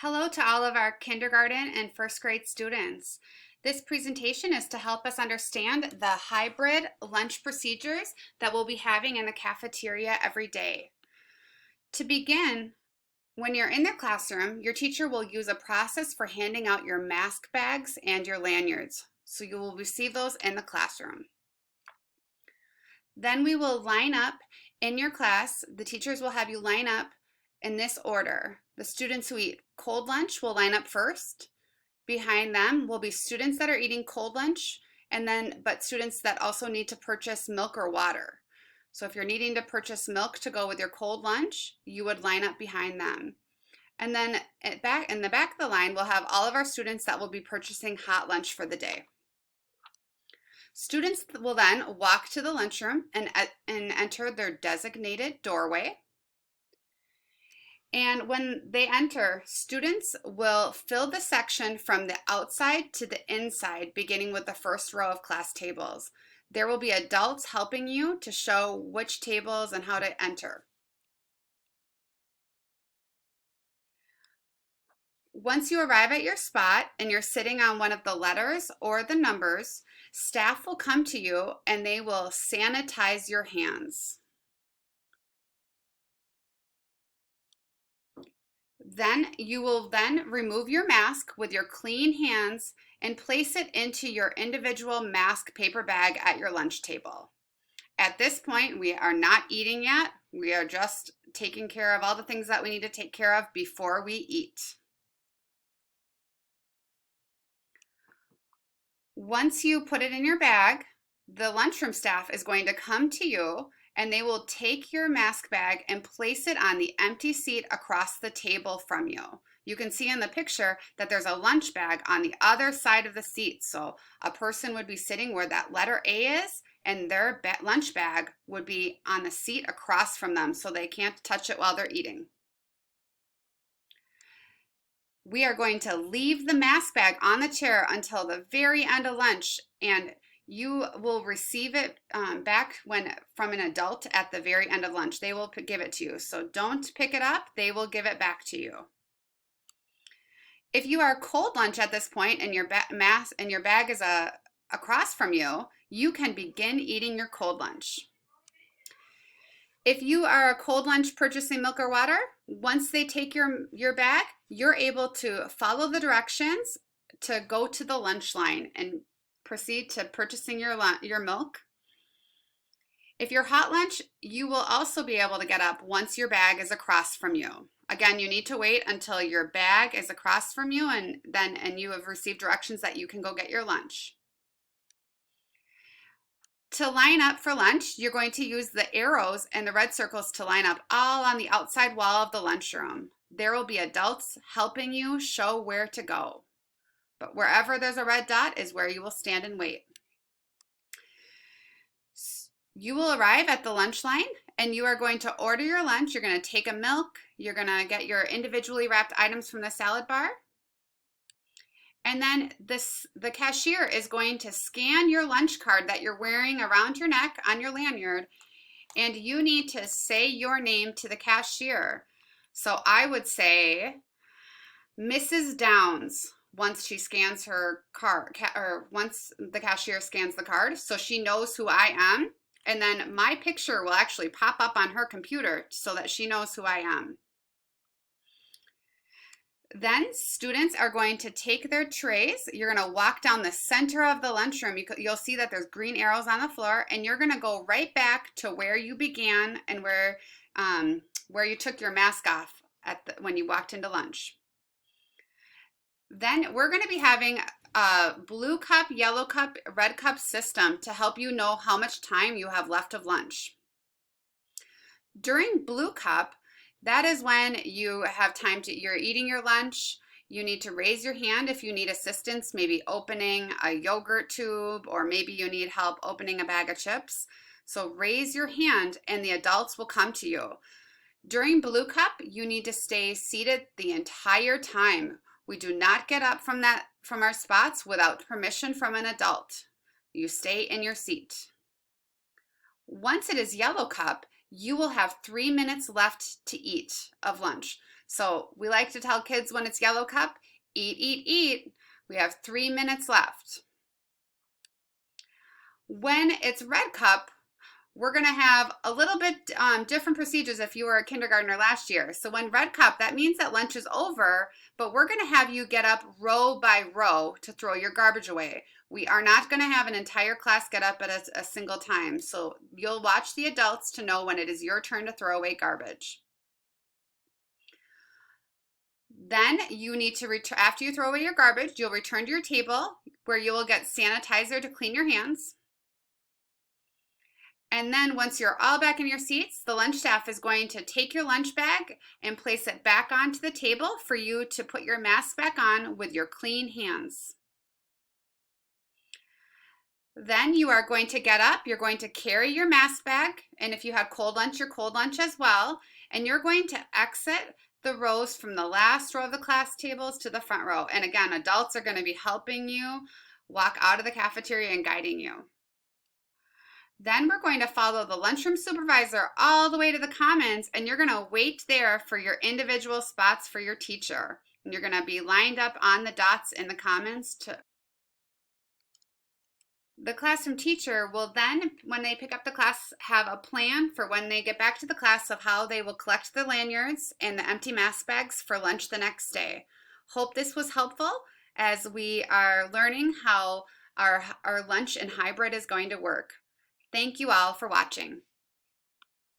Hello to all of our kindergarten and first grade students. This presentation is to help us understand the hybrid lunch procedures that we'll be having in the cafeteria every day. To begin, when you're in the classroom, your teacher will use a process for handing out your mask bags and your lanyards. So you will receive those in the classroom. Then we will line up in your class. The teachers will have you line up in this order. The students who eat cold lunch will line up first. Behind them will be students that are eating cold lunch, but students that also need to purchase milk or water. So if you're needing to purchase milk to go with your cold lunch, you would line up behind them. And then in the back of the line, we'll have all of our students that will be purchasing hot lunch for the day. Students will then walk to the lunchroom and enter their designated doorway. And when they enter, students will fill the section from the outside to the inside, beginning with the first row of class tables. There will be adults helping you to show which tables and how to enter. Once you arrive at your spot and you're sitting on one of the letters or the numbers, staff will come to you and they will sanitize your hands. Then you will remove your mask with your clean hands and place it into your individual mask paper bag at your lunch table. At this point, we are not eating yet. We are just taking care of all the things that we need to take care of before we eat. Once you put it in your bag, the lunchroom staff is going to come to you and they will take your mask bag and place it on the empty seat across the table from you. You can see in the picture that there's a lunch bag on the other side of the seat. So a person would be sitting where that letter A is, and their lunch bag would be on the seat across from them so they can't touch it while they're eating. We are going to leave the mask bag on the chair until the very end of lunch, and you will receive it back from an adult at the very end of lunch. They will give it to you. So don't pick it up. They will give it back to you. If you are cold lunch at this point and your bag is across from you, you can begin eating your cold lunch. If you are a cold lunch purchasing milk or water, once they take your bag, you're able to follow the directions to go to the lunch line and proceed to purchasing your milk. If you're hot lunch, you will also be able to get up once your bag is across from you. Again, you need to wait until your bag is across from you and you have received directions that you can go get your lunch. To line up for lunch, you're going to use the arrows and the red circles to line up all on the outside wall of the lunchroom. There will be adults helping you show where to go. But wherever there's a red dot is where you will stand and wait. You will arrive at the lunch line and you are going to order your lunch. You're going to take a milk. You're going to get your individually wrapped items from the salad bar. And then the cashier is going to scan your lunch card that you're wearing around your neck on your lanyard, and you need to say your name to the cashier. So I would say Mrs. Downs once she scans her card, or once the cashier scans the card, so she knows who I am. And then my picture will actually pop up on her computer so that she knows who I am. Then students are going to take their trays. You're going to walk down the center of the lunchroom. You'll see that there's green arrows on the floor, and you're going to go right back to where you began and where you took your mask off when you walked into lunch. Then we're going to be having a blue cup, yellow cup, red cup system to help you know how much time you have left of lunch. During blue cup, that is when you have time you're eating your lunch. You need to raise your hand if you need assistance, maybe opening a yogurt tube, or maybe you need help opening a bag of chips. So raise your hand and the adults will come to you. During blue cup, you need to stay seated the entire time. We do not get up from our spots without permission from an adult. You stay in your seat. Once it is yellow cup, you will have 3 minutes left to eat of lunch. So we like to tell kids when it's yellow cup, eat, eat, eat. We have 3 minutes left. When it's red cup, we're going to have a little bit different procedures if you were a kindergartner last year. So when red cup, that means that lunch is over, but we're going to have you get up row by row to throw your garbage away. We are not going to have an entire class get up at a single time. So you'll watch the adults to know when it is your turn to throw away garbage. Then you need to after you throw away your garbage, you'll return to your table where you will get sanitizer to clean your hands. And then once you're all back in your seats, the lunch staff is going to take your lunch bag and place it back onto the table for you to put your mask back on with your clean hands. Then you are going to get up, you're going to carry your mask bag, and if you had cold lunch, your cold lunch as well, and you're going to exit the rows from the last row of the class tables to the front row. And again, adults are going to be helping you walk out of the cafeteria and guiding you. Then we're going to follow the lunchroom supervisor all the way to the commons, and you're going to wait there for your individual spots for your teacher. And you're going to be lined up on the dots in the commons. The classroom teacher will then, when they pick up the class, have a plan for when they get back to the class of how they will collect the lanyards and the empty mask bags for lunch the next day. Hope this was helpful as we are learning how our lunch and hybrid is going to work. Thank you all for watching.